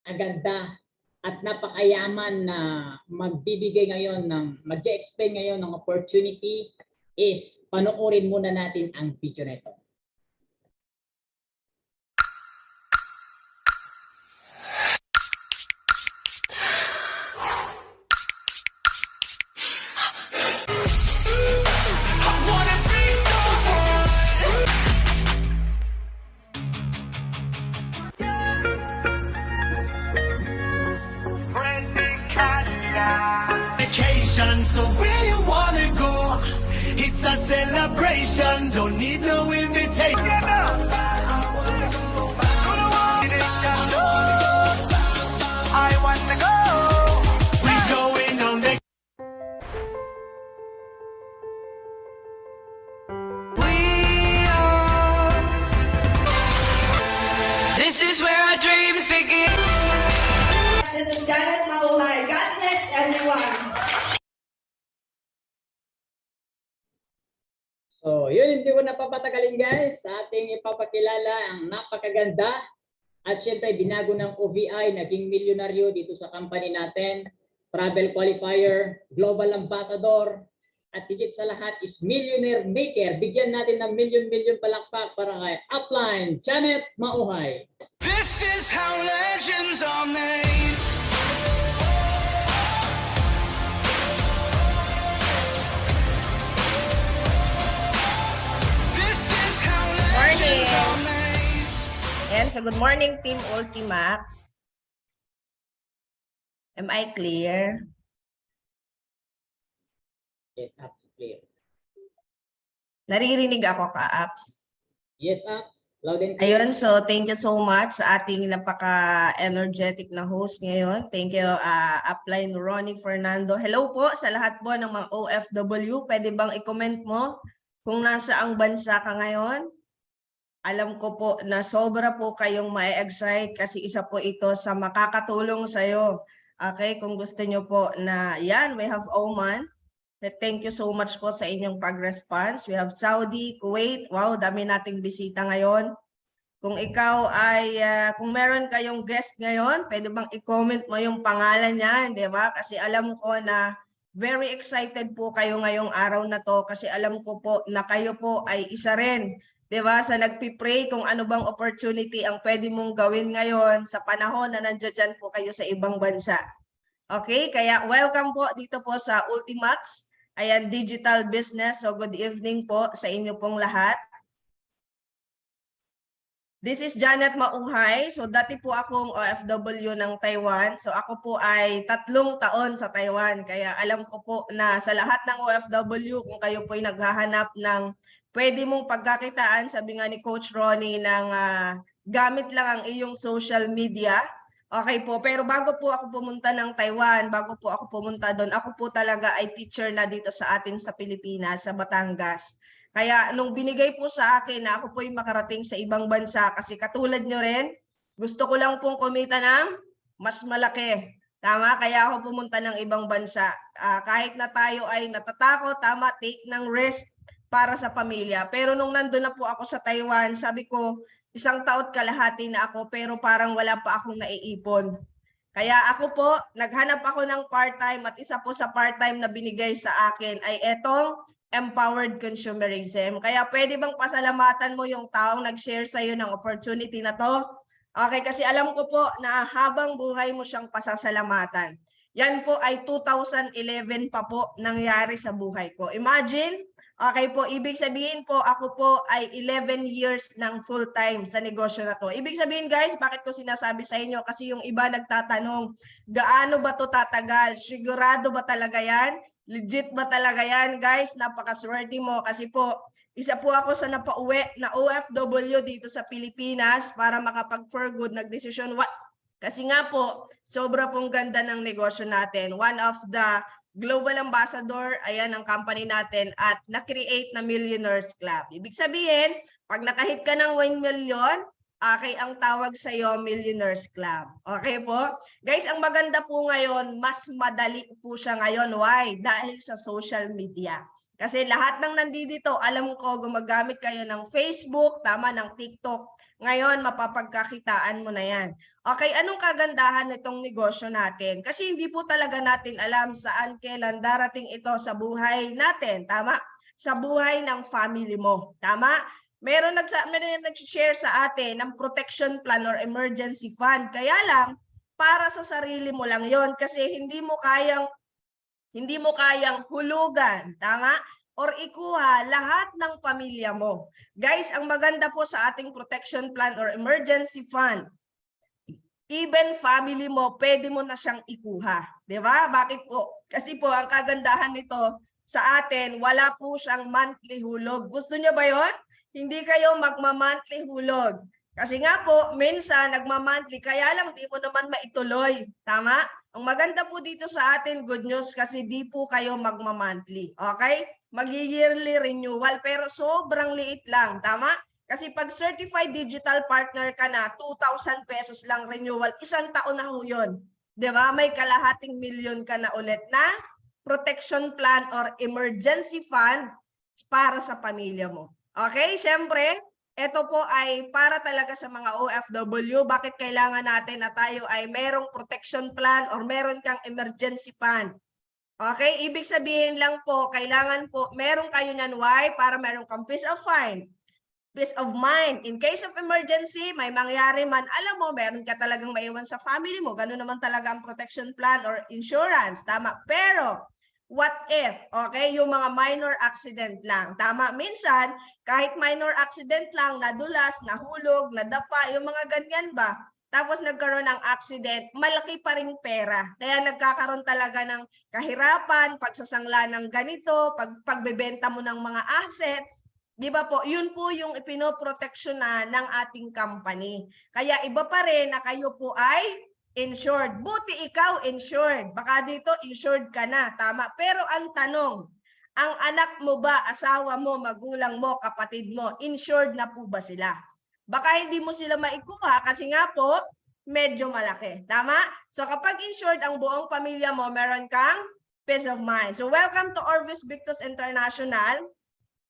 aganda at napakayaman na magbibigay ngayon mag-explain ngayon ng opportunity is panoorin muna natin ang video nito. So where you wanna go? It's a celebration, don't need no invitation. I want to go. We're going on the. We are. This is where our dreams begin. This is Janet Maulay. God bless everyone. So, yun, hindi ko napapatagalin guys sa ating ipapakilala ang napakaganda at syempre binago ng OVI, naging milyonaryo dito sa company natin, travel qualifier, global ambassador, at higit sa lahat is millionaire maker. Bigyan natin ng milyon-milyon palakpak para kay Upline Janet Mauhay. This is how legends are made. Ayan, so good morning Team Ultimax. Am I clear? Yes, Apps, clear. Naririnig ako ka-apps? Yes, Apps, loud and clear. Ayun, so thank you so much sa ating napaka-energetic na host ngayon. Thank you, Upline Ronnie Fernando. Hello po sa lahat po ng mga OFW. Pwede bang i-comment mo kung nasaang bansa ka ngayon? Alam ko po na sobra po kayong ma-excite kasi isa po ito sa makakatulong sa'yo. Okay, kung gusto nyo po na yan, we have Oman. Thank you so much po sa inyong pag-response. We have Saudi, Kuwait. Wow, dami nating bisita ngayon. Kung ikaw ay, kung meron kayong guest ngayon, pwede bang i-comment mo yung pangalan niya, di ba? Kasi alam ko na very excited po kayo ngayong araw na to kasi alam ko po na kayo po ay isa rin. Diba? Sa nagpipray kung ano bang opportunity ang pwede mong gawin ngayon sa panahon na nandiyan po kayo sa ibang bansa. Okay? Kaya welcome po dito po sa Ultimax. Ayan, digital business. So good evening po sa inyo pong lahat. This is Janet Mauhay. So dati po akong OFW ng Taiwan. So ako po ay 3 taon sa Taiwan. Kaya alam ko po na sa lahat ng OFW, kung kayo po ay naghahanap ng pwede mong pagkakitaan, sabi nga ni Coach Ronnie, ng gamit lang ang iyong social media. Okay po, pero bago po ako pumunta ng Taiwan, bago po ako pumunta doon, ako po talaga ay teacher na dito sa atin sa Pilipinas, sa Batangas. Kaya nung binigay po sa akin na ako po ay makarating sa ibang bansa, kasi katulad nyo rin, gusto ko lang pong kumita ng mas malaki. Tama? Kaya ako pumunta ng ibang bansa. Kahit na tayo ay natatakot, tama, take ng risk para sa pamilya. Pero nung nandun na po ako sa Taiwan, sabi ko, 1 taon kalahati na ako pero parang wala pa akong naiipon. Kaya ako po, naghanap ako ng part-time at isa po sa part-time na binigay sa akin ay etong empowered consumerism. Kaya pwede bang pasalamatan mo yung taong nag-share sa'yo ng opportunity na to? Okay, kasi alam ko po na habang buhay mo siyang pasasalamatan. Yan po ay 2011 pa po nangyari sa buhay ko. Imagine, okay po, ibig sabihin po, ako po ay 11 years ng full-time sa negosyo na to. Ibig sabihin guys, bakit ko sinasabi sa inyo? Kasi yung iba nagtatanong, gaano ba to tatagal? Sigurado ba talaga yan? Legit ba talaga yan? Guys, napakaswerte mo kasi po, isa po ako sa napauwi na OFW dito sa Pilipinas para makapag-for good, nagdesisyon. Kasi nga po, sobra pong ganda ng negosyo natin. One of the global ambassador, ayan ang company natin at na-create na Millionaires Club. Ibig sabihin, pag nakahit ka ng 1 million, okay ang tawag sa iyo Millionaires Club. Okay po? Guys, ang maganda po ngayon, mas madali po siya ngayon. Why? Dahil sa social media. Kasi lahat ng nandito, alam ko, gumagamit kayo ng Facebook, tama, ng TikTok. Ngayon, mapapagkakitaan mo na yan. Okay, anong kagandahan nitong negosyo natin? Kasi hindi po talaga natin alam saan kailan darating ito sa buhay natin. Tama? Sa buhay ng family mo. Tama? Meron nag-share sa atin ng protection plan or emergency fund. Kaya lang, para sa sarili mo lang yon kasi hindi mo kayang hulugan. Tama? Or ikuha lahat ng pamilya mo. Guys, ang maganda po sa ating protection plan or emergency fund, even family mo, pwede mo na siyang ikuha. Di ba? Bakit po? Kasi po, ang kagandahan nito sa atin, wala po siyang monthly hulog. Gusto niyo ba yon? Hindi kayo magma-monthly hulog. Kasi nga po, minsan nagma-monthly, kaya lang di mo naman maituloy. Tama? Ang maganda po dito sa atin, good news, kasi di po kayo magma-monthly. Okay? Mag-yearly renewal, pero sobrang liit lang. Tama? Kasi pag certified digital partner ka na, 2,000 pesos lang renewal, isang taon na ho yun. Diba? May kalahating milyon ka na ulit na protection plan or emergency fund para sa pamilya mo. Okay? Siyempre, ito po ay para talaga sa mga OFW. Bakit kailangan natin na tayo ay merong protection plan or meron kang emergency fund? Okay? Ibig sabihin lang po, kailangan po, meron kayo niyan. Why? Para meron kang peace of mind. Peace of mind. In case of emergency, may mangyari man, alam mo, meron ka talagang maiwan sa family mo. Ganun naman talaga ang protection plan or insurance. Tama. Pero, what if? Okay? Yung mga minor accident lang. Tama. Minsan, kahit minor accident lang, nadulas, nahulog, nadapa, yung mga ganyan ba? Tapos nagkaroon ng accident, malaki pa ring pera. Kaya nagkakaroon talaga ng kahirapan, pagsasangla ng ganito, pagbebenta mo ng mga assets. Di ba po? Yun po yung ipinoproteksyonan ng ating company. Kaya iba pa rin na kayo po ay insured. Buti ikaw insured. Baka dito insured ka na. Tama. Pero ang tanong, ang anak mo ba, asawa mo, magulang mo, kapatid mo, insured na po ba sila? Baka hindi mo sila maikuha kasi nga po, medyo malaki. Tama? So kapag insured ang buong pamilya mo, meron kang peace of mind. So welcome to Orvis Victus International.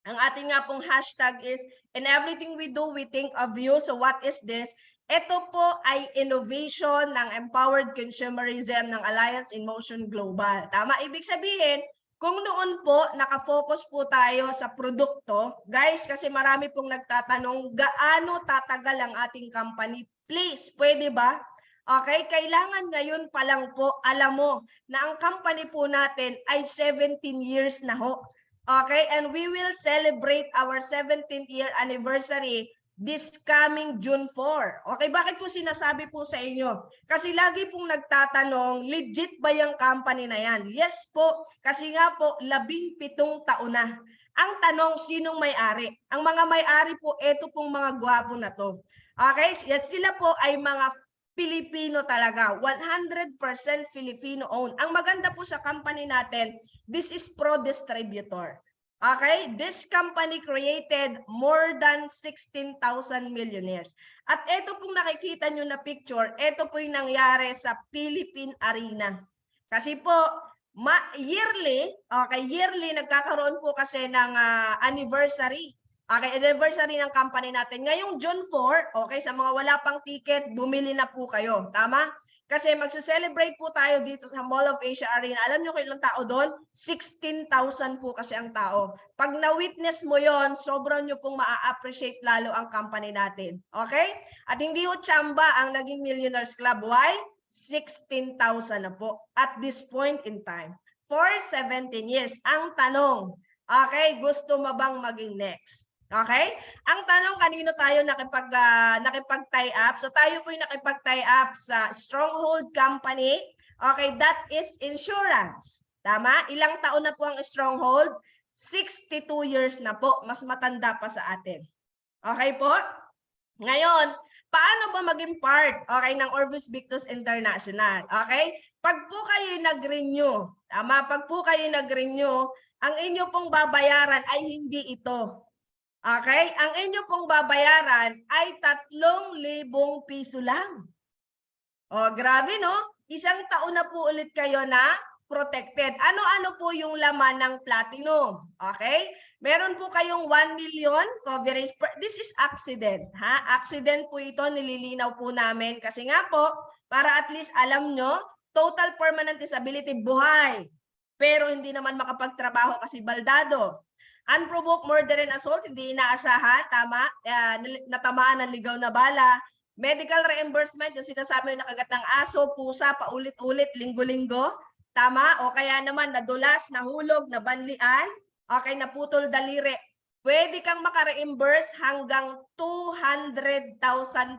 Ang ating nga pong hashtag is, in everything we do, we think of you. So what is this? Ito po ay innovation ng Empowered Consumerism ng Alliance in Motion Global. Tama? Ibig sabihin, kung noon po, nakafocus po tayo sa produkto, guys, kasi marami pong nagtatanong, gaano tatagal ang ating company? Please, pwede ba? Okay, kailangan ngayon pa lang po, alam mo, na ang company po natin ay 17 years na ho. Okay, and we will celebrate our 17th year anniversary this coming June 4. Okay, bakit po sinasabi po sa inyo? Kasi lagi pong nagtatanong, legit ba yung company na yan? Yes po, kasi nga po, 17 taon na. Ang tanong, sinong may-ari? Ang mga may-ari po, eto pong mga gwapo na to. Okay, at sila po ay mga Pilipino talaga, 100% Filipino owned. Ang maganda po sa company natin, this is pro-distributor. Okay, this company created more than 16,000 millionaires. At ito pong nakikita nyo na picture, ito po yung nangyari sa Philippine Arena. Kasi po, yearly nagkakaroon po kasi ng anniversary. Okay, anniversary ng company natin. Ngayong June 4, okay, sa mga wala pang ticket, bumili na po kayo. Tama? Kasi magse-celebrate po tayo dito sa Mall of Asia Arena. Alam niyo kung ilang tao doon? 16,000 po kasi ang tao. Pag na-witness mo yon, sobrang niyo pong maa-appreciate lalo ang company natin. Okay? At hindi ho tsamba ang naging Millionaires Club. Why? 16,000 na po at this point in time. For 17 years. Ang tanong, okay, gusto mo bang maging next? Okay? Ang tanong, kanino tayo nakipag-tie up? So tayo po yung nakipag-tie up sa Stronghold Company. Okay, that is insurance. Tama? Ilang taon na po ang Stronghold? 62 years na po. Mas matanda pa sa atin. Okay po? Ngayon, paano ba maging part, okay, ng Orvis Victus International? Okay? Pag po kayo nag-renew, tama? Pag po kayo nag-renew, ang inyo pong babayaran ay hindi ito. Okay? Ang inyo pong babayaran ay 3,000 piso lang. O, grabe no? Isang taon na po ulit kayo na protected. Ano-ano po yung laman ng platinum? Okay? Meron po kayong 1 million coverage. This is accident. Accident po ito, nililinaw po namin. Kasi nga po, para at least alam nyo, total permanent disability, buhay. Pero hindi naman makapagtrabaho kasi baldado. Unprovoked murder and assault, hindi inaasahan, tama, natamaan ng ligaw na bala. Medical reimbursement, yung sinasabi yung nakagat ng aso, pusa, paulit-ulit, linggo-linggo, tama, o kaya naman nadulas, nahulog, nabanlian, okay, naputol daliri. Pwede kang maka-reimburse hanggang 200,000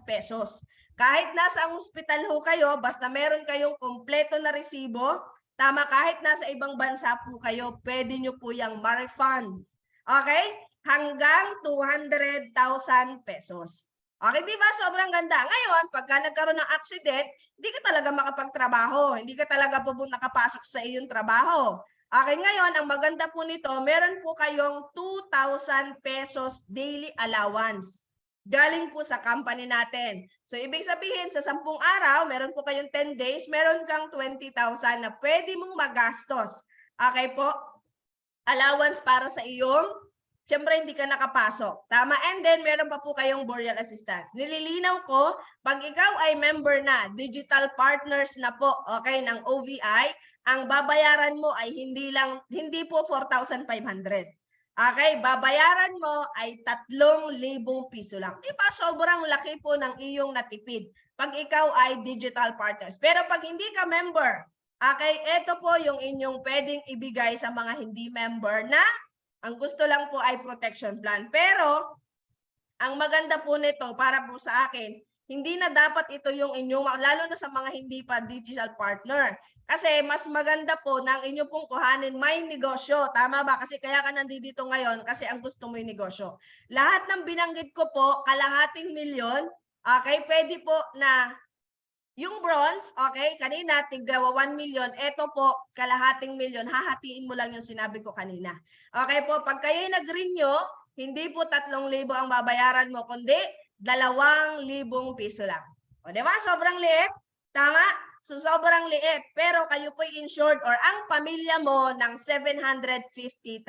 pesos. Kahit nasa ang hospital ho kayo, basta meron kayong kompleto na resibo, tama, kahit nasa ibang bansa po kayo, pwede nyo po yung ma-refund. Okay? Hanggang 200,000 pesos. Okay, di ba? Sobrang ganda. Ngayon, pagka nagkaroon ng accident, hindi ka talaga makapagtrabaho. Hindi ka talaga po nakapasok sa iyong trabaho. Okay, ngayon, ang maganda po nito, meron po kayong 2,000 pesos daily allowance. Galing po sa company natin. So, ibig sabihin, sa 10 araw, meron po kayong 10 days, meron kang 20,000 na pwede mong magastos. Okay po? Allowance para sa iyong siyempre, hindi ka nakapasok. Tama? And then, meron pa po kayong burial assistance. Nililinaw ko, pag ikaw ay member na, digital partners na po, okay, ng OVI, ang babayaran mo ay hindi po 4,500. Okay, babayaran mo ay 3,000 piso lang. Diba, sobrang laki po ng iyong natipid pag ikaw ay digital partners. Pero pag hindi ka member, okay, ito po yung inyong pwedeng ibigay sa mga hindi member na ang gusto lang po ay protection plan. Pero, ang maganda po nito para po sa akin, hindi na dapat ito yung inyong, lalo na sa mga hindi pa digital partner. Kasi mas maganda po na ang inyo pong kuhanin may negosyo. Tama ba? Kasi kaya ka nandito ngayon kasi ang gusto mo yung negosyo. Lahat ng binanggit ko po, kalahating milyon, okay, pwede po na yung bronze, okay, kanina tigwa 1 million, eto po kalahating milyon, hahatiin mo lang yung sinabi ko kanina. Okay po, pag kayo'y nag-renew, hindi po 3,000 ang babayaran mo, kundi 2,000 piso lang. O diba? Sobrang liit. Tama? So sobrang liit. Pero kayo po'y insured or ang pamilya mo ng 750,000.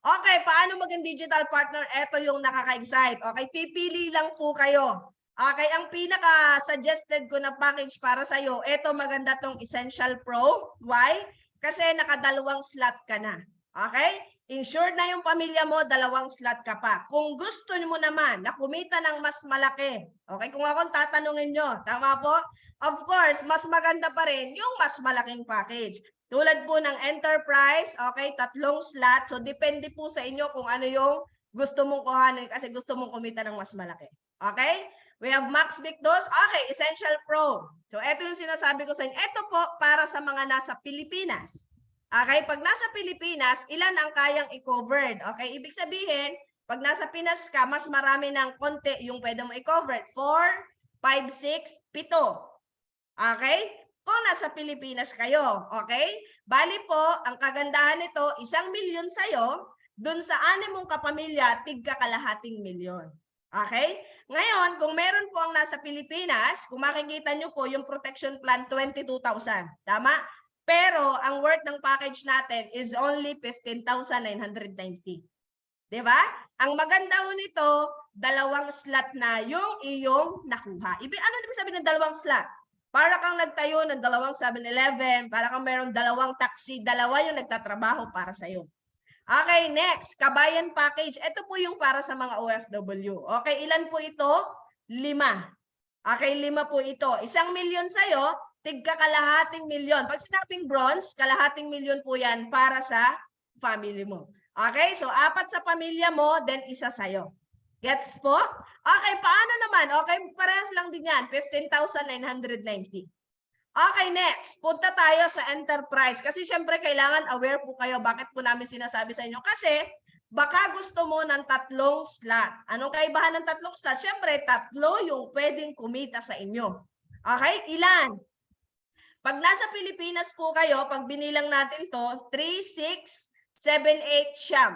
Okay, paano maging digital partner? Eto yung nakaka-excite. Okay, pipili lang po kayo. Okay, ang pinaka-suggested ko na package para sa'yo, ito maganda tong Essential Pro. Why? Kasi nakadalawang slot ka na. Okay? Insured na yung pamilya mo, 2 slot ka pa. Kung gusto mo naman na kumita ng mas malaki, okay, kung akong tatanungin nyo, tama po? Of course, mas maganda pa rin yung mas malaking package. Tulad po ng Enterprise, okay, 3 slot. So, depende po sa inyo kung ano yung gusto mong kuhanin kasi gusto mong kumita ng mas malaki. Okay? We have Max Victos. Okay, Essential Pro. So, ito yung sinasabi ko sa inyo. Ito po para sa mga nasa Pilipinas. Okay, pag nasa Pilipinas, ilan ang kayang i-covered? Okay, ibig sabihin, pag nasa Pinas ka, mas marami ng konti yung pwede mo i-covered. 4, 5, 6, 7. Okay? Kung nasa Pilipinas kayo. Okay? Bali po, ang kagandahan nito, 1 milyon sa'yo, dun sa 6 mong kapamilya, tigka kalahating milyon. Okay? Ngayon, kung meron po ang nasa Pilipinas, kung makikita nyo po yung protection plan, 22,000. Tama? Pero ang worth ng package natin is only 15,990. Diba? Ang maganda ho nito, 2 slot na yung iyong nakuha. Ano ibig sabihin ng 2 slot? Para kang nagtayo ng 2 7-Eleven, para kang meron 2 taxi, 2 yung nagtatrabaho para sa'yo. Okay, next, Kabayan Package. Ito po yung para sa mga OFW. Okay, ilan po ito? 5. Okay, 5 po ito. 1 milyon sa'yo, tigka kalahating milyon. Pag sinabing bronze, kalahating milyon po yan para sa family mo. Okay, so 4 sa pamilya mo, then 1 sa'yo. Gets po? Okay, paano naman? Okay, parehas lang din yan. 15,990. Okay, next. Punta tayo sa Enterprise. Kasi syempre kailangan aware po kayo. Bakit po namin sinasabi sa inyo? Kasi baka gusto mo ng 3 slot. Anong kaibahan ng 3 slot? Syempre, 3 yung pwedeng kumita sa inyo. Okay, ilan? Pag nasa Pilipinas po kayo, pag binilang natin to, 3, 6, 7, 8, siyam.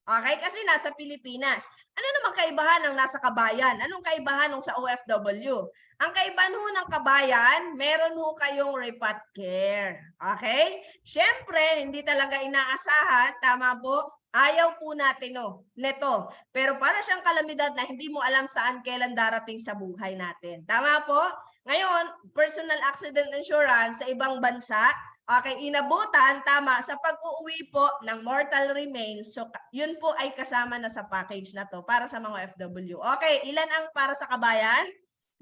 Okay? Kasi nasa Pilipinas. Ano naman kaibahan ng nasa kabayan? Anong kaibahan ng sa OFW? Ang kaibahan ho ng kabayan, meron ho kayong repat care. Okay? Siyempre, hindi talaga inaasahan. Tama po? Ayaw po natin neto. Pero para siyang kalamidad na hindi mo alam saan kailan darating sa buhay natin. Tama po? Ngayon, personal accident insurance sa ibang bansa, okay, inabutan, tama, sa pag-uuwi po ng mortal remains. So, yun po ay kasama na sa package na to para sa mga OFW. Okay, ilan ang para sa kabayan?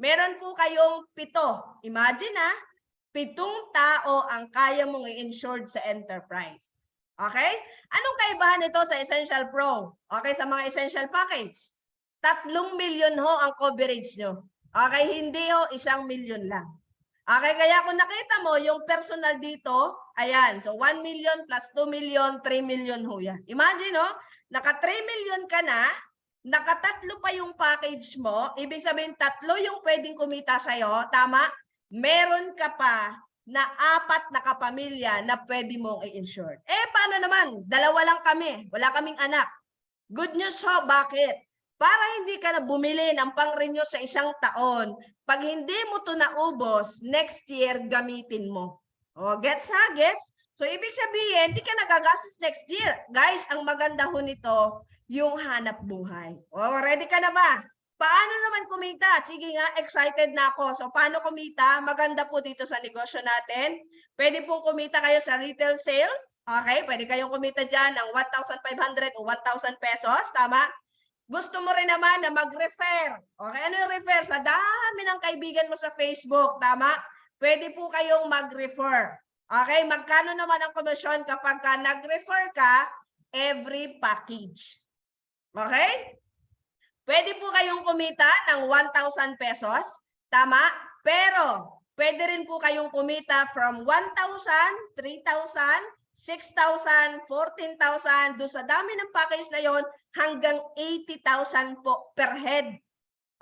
Meron po kayong 7. Imagine 7 tao ang kaya mong i-insured sa enterprise. Okay? Anong kaibahan nito sa Essential Pro? Okay, sa mga Essential Package? 3 milyon ho ang coverage nyo. Okay, hindi ho 1 milyon lang. Okay, kaya kung nakita mo yung personal dito, ayan, so 1 million plus 2 million, 3 million ho yan. Imagine naka 3 million ka na, nakatatlo pa yung package mo, ibig sabihin 3 yung pwedeng kumita sa'yo, tama? Meron ka pa na 4 na kapamilya na pwede mong i-insure. Paano naman? 2 lang kami, wala kaming anak. Good news ho, bakit? Para hindi ka na bumili ng pang-renew sa 1 taon, pag hindi mo to naubos, next year gamitin mo. Gets ha? Gets? So, ibig sabihin, hindi ka nagagastos next year. Guys, ang maganda ho nito, yung hanap buhay. Ready ka na ba? Paano naman kumita? Sige nga, excited na ako. So, paano kumita? Maganda po dito sa negosyo natin. Pwede pong kumita kayo sa retail sales. Okay? Pwede kayong kumita dyan ng 1,500 o 1,000 pesos. Tama? Gusto mo rin naman na mag-refer. Okay, ano yung refer? Sa dami ng kaibigan mo sa Facebook, tama? Pwede po kayong mag-refer. Okay, magkano naman ang komisyon kapag nag-refer ka every package? Okay? Pwede po kayong kumita ng 1,000 pesos, tama? Pero pwede rin po kayong kumita from 1,000, 3,000, 6,000, 14,000, doon sa dami ng package na yon hanggang 80,000 po per head.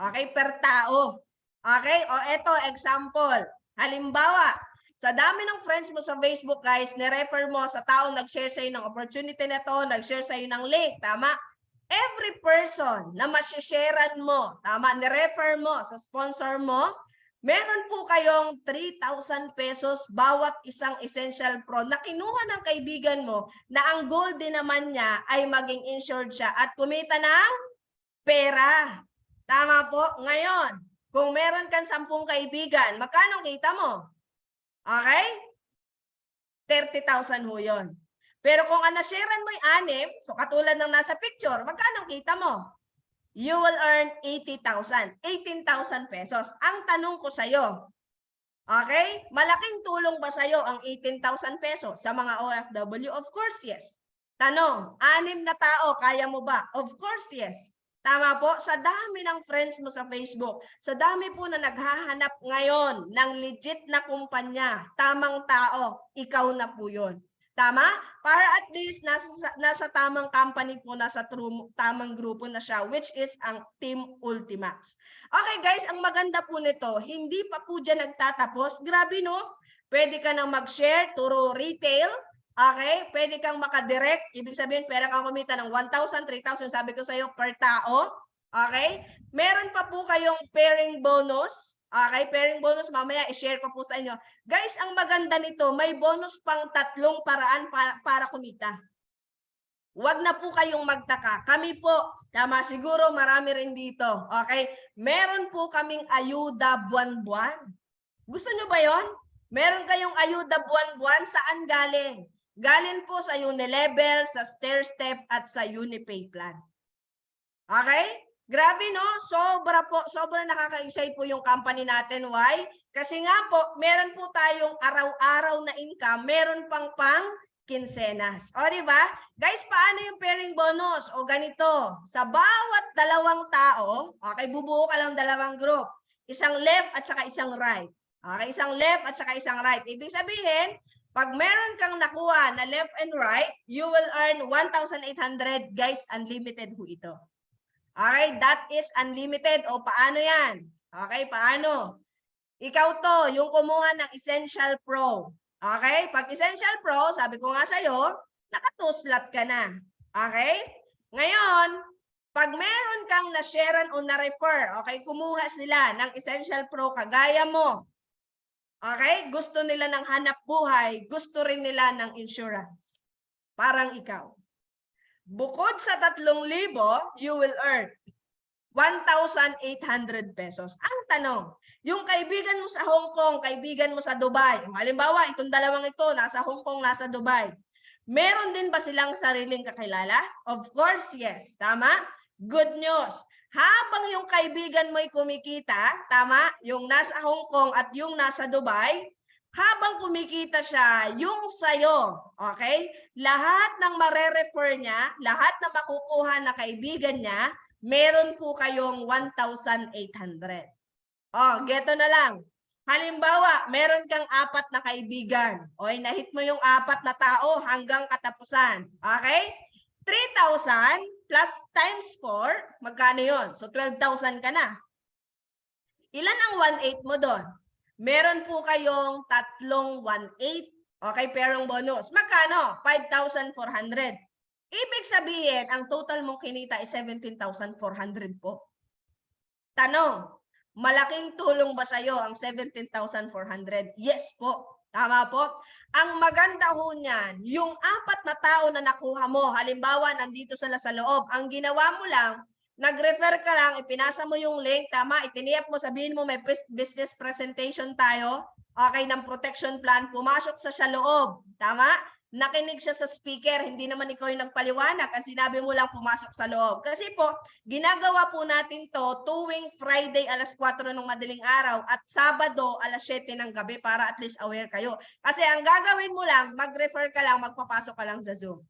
Okay, per tao. Okay, eto example. Halimbawa, sa dami ng friends mo sa Facebook, guys, ni-refer mo sa taong nag-share sa'yo ng opportunity na to, nag-share sa'yo ng link, tama? Every person na masisharean mo, tama, ni-refer mo sa sponsor mo, meron po kayong 3,000 pesos bawat isang Essential Pro na kinuha ng kaibigan mo na ang goal din naman niya ay maging insured siya at kumita ng pera. Tama po? Ngayon, kung meron kang 10 kaibigan, magkano kita mo? Okay? 30,000 ho yun. Pero kung na-sharean mo yung 6, so katulad ng nasa picture, magkano kita mo? You will earn 80,000, 18,000 pesos. Ang tanong ko sa'yo, okay? Malaking tulong ba sa'yo ang 18,000 pesos sa mga OFW? Of course, yes. Tanong, 6 na tao, kaya mo ba? Of course, yes. Tama po? Sa dami ng friends mo sa Facebook, sa dami po na naghahanap ngayon ng legit na kumpanya, tamang tao, ikaw na po yun. Tama? Para at least nasa tamang company po, nasa tamang grupo na siya, which is ang Team Ultimax. Okay guys, ang maganda po nito, hindi pa po dyan nagtatapos. Grabe no? Pwede ka nang mag-share through retail. Okay? Pwede kang makadirect. Ibig sabihin, pwede kang kumita ng 1,000, 3,000, sabi ko sa iyo, per tao. Okay? Meron pa po kayong pairing bonus. Okay, pairing bonus, mamaya i-share ko po sa inyo. Guys, ang maganda nito, may bonus pang 3 paraan para kumita. Huwag na po kayong magtaka. Kami po, tama, siguro marami rin dito. Okay, meron po kaming ayuda buwan-buwan. Gusto nyo ba yon? Meron kayong ayuda buwan-buwan, saan galing? Galing po sa Unilevel, sa StairStep, at sa Unipay Plan. Okay? Grabe no, sobra nakaka-excite po yung company natin. Why? Kasi nga po, meron po tayong araw-araw na income, meron pang kinsenas. O di ba? Guys, paano yung pairing bonus? O ganito, sa bawat 2 tao, okay, bubuo ka lang 2 group. Isang left at saka isang right. Okay, isang left at saka isang right. Ibig sabihin, pag meron kang nakuha na left and right, you will earn 1,800. Guys, unlimited ho ito. Okay, that is unlimited. O paano yan? Okay, paano? Ikaw to, yung kumuha ng Essential Pro. Okay, pag Essential Pro, sabi ko nga sa'yo, naka 2 slot ka na. Okay? Ngayon, pag meron kang na-sharean o na-refer, okay, kumuha sila ng Essential Pro kagaya mo. Okay? Gusto nila ng hanap buhay, gusto rin nila ng insurance. Parang ikaw. Bukod sa 3,000, you will earn 1,800 pesos. Ang tanong, yung kaibigan mo sa Hong Kong, kaibigan mo sa Dubai, halimbawa, itong dalawang ito, nasa Hong Kong, nasa Dubai, meron din ba silang sariling kakilala? Of course, yes. Tama? Good news. Habang yung kaibigan mo'y kumikita, tama, yung nasa Hong Kong at yung nasa Dubai, habang kumikita siya, yung sayo, okay? Lahat ng mare-refer niya, lahat na makukuha na kaibigan niya, meron po kayong 1,800. Oh, geto na lang. Halimbawa, meron kang 4 na kaibigan. O, nahit mo yung 4 na tao hanggang katapusan. Okay? 3,000 plus times 4, magkano yun? So, 12,000 ka na. Ilan ang 1/8 mo doon? Meron po kayong 3 1/8. Okay, perong bonus. Magkano? 5,400. Ibig sabihin, ang total mong kinita ay 17,400 po. Tanong, malaking tulong ba sa'yo ang 17,400? Yes po. Tama po. Ang maganda ho niyan, yung 4 na tao na nakuha mo, halimbawa nandito sila sa loob, ang ginawa mo lang, nag-refer ka lang, ipinasa mo yung link, tama, itiniyap mo, sabihin mo may business presentation tayo, okay, ng protection plan, pumasok sa loob, tama? Nakinig siya sa speaker, hindi naman ikaw yung nagpaliwanag kasi sinabi mo lang pumasok sa loob. Kasi po, ginagawa po natin to tuwing Friday alas 4 ng madaling araw at Sabado alas 7 ng gabi para at least aware kayo. Kasi ang gagawin mo lang, mag-refer ka lang, magpapasok ka lang sa Zoom.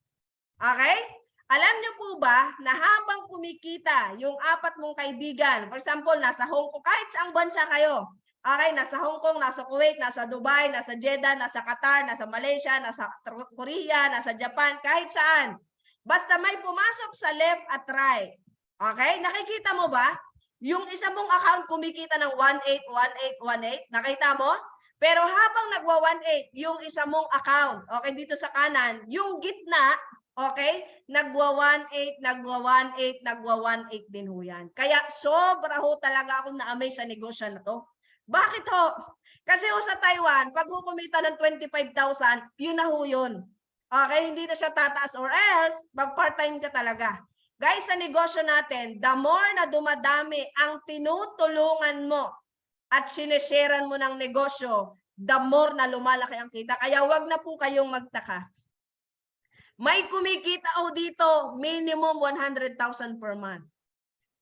Okay? Alam niyo po ba na habang kumikita yung 4 mong kaibigan, for example, nasa Hong Kong, kahit saang bansa kayo, okay, nasa Hong Kong, nasa Kuwait, nasa Dubai, nasa Jeddah, nasa Qatar, nasa Malaysia, nasa Korea, nasa Japan, kahit saan. Basta may pumasok sa left at right. Okay? Nakikita mo ba? Yung isa mong account kumikita ng 1,8, 1,8, 1,8. Nakita mo? Pero habang nagwa-1,8, yung isa mong account, okay, dito sa kanan, yung gitna, okay, nagwa-1,8, nagwa-1,8, nagwa-1,8 din ho yan. Kaya sobra ho talaga akong na-amaze sa negosyo na to. Bakit ho? Kasi ho sa Taiwan, pag ho kumita ng 25,000, yun na ho yun. Okay, hindi na siya tataas or else, mag-part-time ka talaga. Guys, sa negosyo natin, the more na dumadami ang tinutulungan mo at sinesharean mo ng negosyo, the more na lumalaki ang kita. Kaya wag na po kayong magtaka. May kumikita ho dito, minimum 100,000 per month.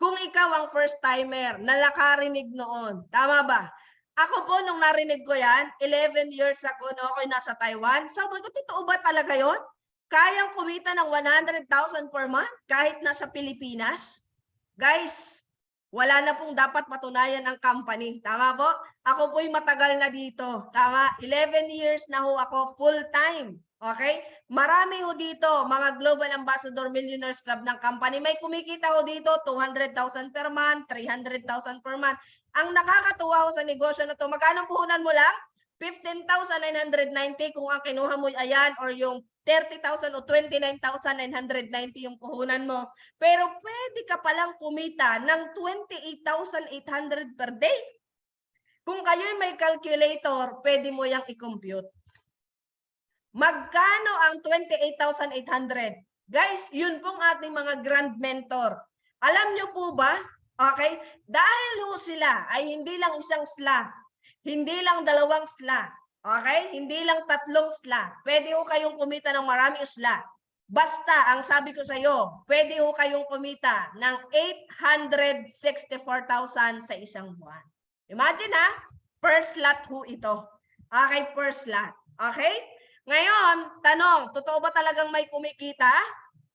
Kung ikaw ang first timer, nakarinig noon, tama ba? Ako po, nung narinig ko yan, 11 years ago na ako nasa Taiwan, sabi ko, totoo ba talaga yon? Kayang kumita ng 100,000 per month kahit nasa Pilipinas? Guys, wala na pong dapat patunayan ang company. Tama po? Ako po'y matagal na dito. Tama? 11 years na ho ako full-time. Okay? Marami ho dito, mga Global Ambassador Millionaires Club ng company. May kumikita ho dito, 200,000 per month, 300,000 per month. Ang nakakatuwa ho sa negosyo na to, magkano puhunan mo lang? 15,990 kung ang kinuha mo ayan or yung 30,000 o 29,990 yung puhunan mo. Pero pwede ka palang kumita ng 28,800 per day. Kung kayo'y may calculator, pwede mo yang i-compute. Magkano ang 28,800? Guys, yun pong ating mga grand mentor. Alam nyo po ba? Okay? Dahil ho sila ay hindi lang isang slot, hindi lang 2 slot, okay? Hindi lang 3 slot. Pwede ho kayong kumita ng maraming slot. Basta, ang sabi ko sa iyo, pwede ho kayong kumita ng 864,000 sa isang buwan. Imagine ha, per slot ho ito. Okay, per slot. Okay? Ngayon, tanong, totoo ba talagang may kumikita?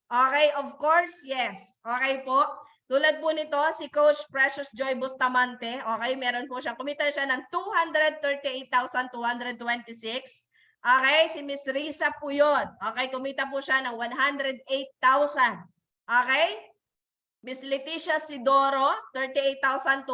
Okay, of course, yes. Okay po. Tulad po nito, si Coach Precious Joy Bustamante, okay, meron po siyang, kumita siya ng 238,226. Okay, si Miss Risa po yun. Okay, kumita po siya ng 108,000. Okay? Miss Leticia Sidoro, 38,256.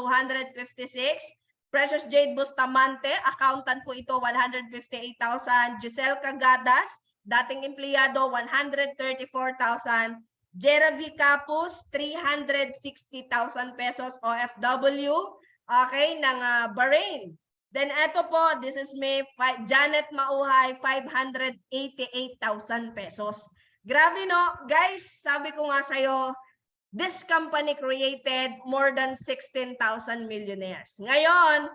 Precious Jade Bustamante, accountant po ito, 158,000. Giselle Cagadas, dating empleyado, 134,000. Jeravi Capus, 360,000 pesos OFW, okay, ng Bahrain. Then ito po, this is me, Janet Mauhay, 588,000 pesos. Grabe no, guys, sabi ko nga sa'yo, this company created more than 16,000 millionaires. Ngayon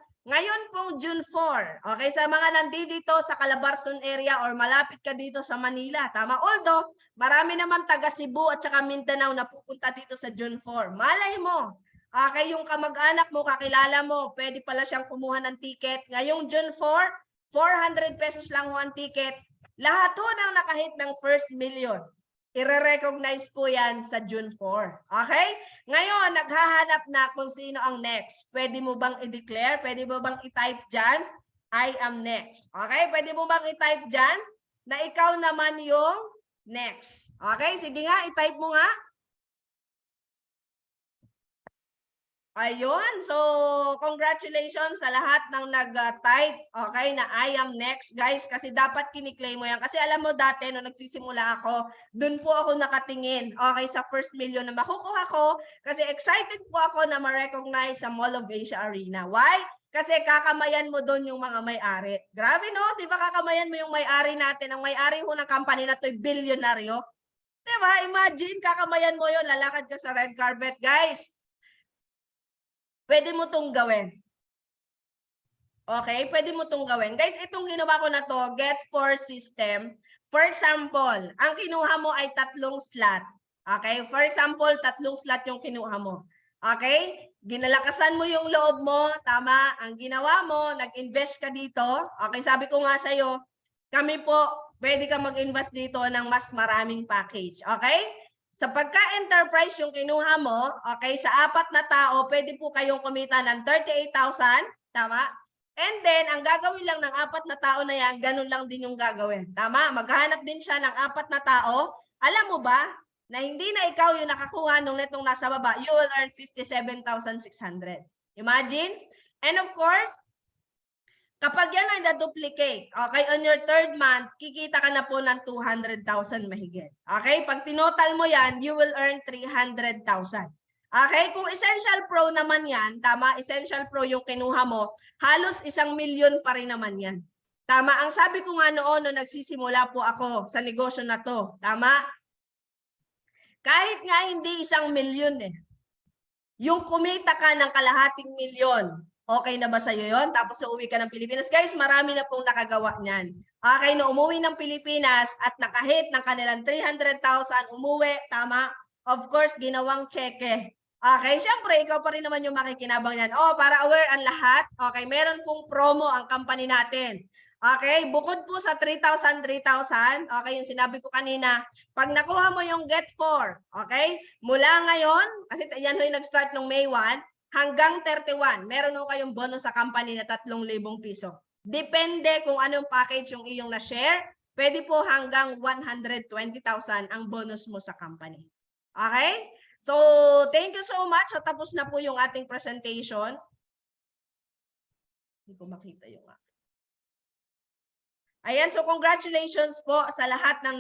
pong June 4, okay, sa mga nandito sa Calabarzon area or malapit ka dito sa Manila, tama? Although, marami naman taga Cebu at saka Mindanao na pupunta dito sa June 4. Malay mo, okay, yung kamag-anak mo, kakilala mo, pwede pala siyang kumuha ng ticket. Ngayong June 4, 400 pesos lang ho ang ticket. Lahat ho ng nakahit ng first million. I-recognize po yan sa June 4. Okay? Ngayon, naghahanap na kung sino ang next. Pwede mo bang i-declare? Pwede mo bang i-type dyan? I am next. Okay? Pwede mo bang i-type dyan? Na ikaw naman yung next. Okay? Sige nga, i-type mo nga. Ayun. So, congratulations sa lahat ng nag-type. Okay, na I am next, guys. Kasi dapat kiniklaim mo yan. Kasi alam mo dati, nung nagsisimula ako, dun po ako nakatingin. Okay, sa first million na makukuha ko. Kasi excited po ako na ma-recognize sa Mall of Asia Arena. Why? Kasi kakamayan mo doon yung mga may-ari. Grabe no? Di ba kakamayan mo yung may-ari natin? Ang may-ari ho ng company na to'y bilyonaryo. Di ba? Imagine, kakamayan mo yun. Lalakad ka sa red carpet, guys. Pwede mo itong gawin. Okay? Pwede mo itong gawin. Guys, itong ginawa ko na to, get for system. For example, ang kinuha mo ay 3 slot. Okay? For example, 3 slot yung kinuha mo. Okay? Ginalakasan mo yung loob mo. Tama? Ang ginawa mo, nag-invest ka dito. Okay? Sabi ko nga sa'yo, kami po, pwede ka mag-invest dito ng mas maraming package. Okay? Sa pagka-enterprise yung kinuha mo, okay, sa 4 na tao, pwede po kayong kumita ng 38,000, tama? And then, ang gagawin lang ng 4 na tao na yan, ganun lang din yung gagawin. Tama? Maghanap din siya ng 4 na tao. Alam mo ba, na hindi na ikaw yung nakakuha nung netong nasa baba, you will earn 57,600. Imagine? And of course, kapag yan ay na-duplicate, okay, on your 3rd month, kikita ka na po ng 200,000 mahigit. Okay, pag tinotal mo yan, you will earn 300,000. Okay, kung Essential Pro naman yan, tama, Essential Pro yung kinuha mo, halos 1,000,000 pa rin naman yan. Tama, ang sabi ko nga noon, nung nagsisimula po ako sa negosyo na to, tama, kahit nga hindi 1,000,000 eh, yung kumita ka ng 1,500,000, okay na ba sa'yo yun? Tapos uuwi ka ng Pilipinas. Guys, marami na pong nakagawa niyan. Okay, na umuwi ng Pilipinas at nakahit ng kanilang 300,000, umuwi, tama? Of course, ginawang cheque. Okay, syempre, ikaw pa rin naman yung makikinabang yan. Oh, para aware ang lahat, okay, meron pong promo ang company natin. Okay, bukod po sa 3,000, okay, yung sinabi ko kanina, pag nakuha mo yung Get 4, okay, mula ngayon, kasi yan yung nag-start nung May 1, hanggang 31, meron ho kayong bonus sa company na 3,000 piso. Depende kung anong package yung iyong na-share, pwede po hanggang 120,000 ang bonus mo sa company. Okay? So, thank you so much. So, tapos na po yung ating presentation. Hindi ko makita yung akin. Ayan, so congratulations po sa lahat ng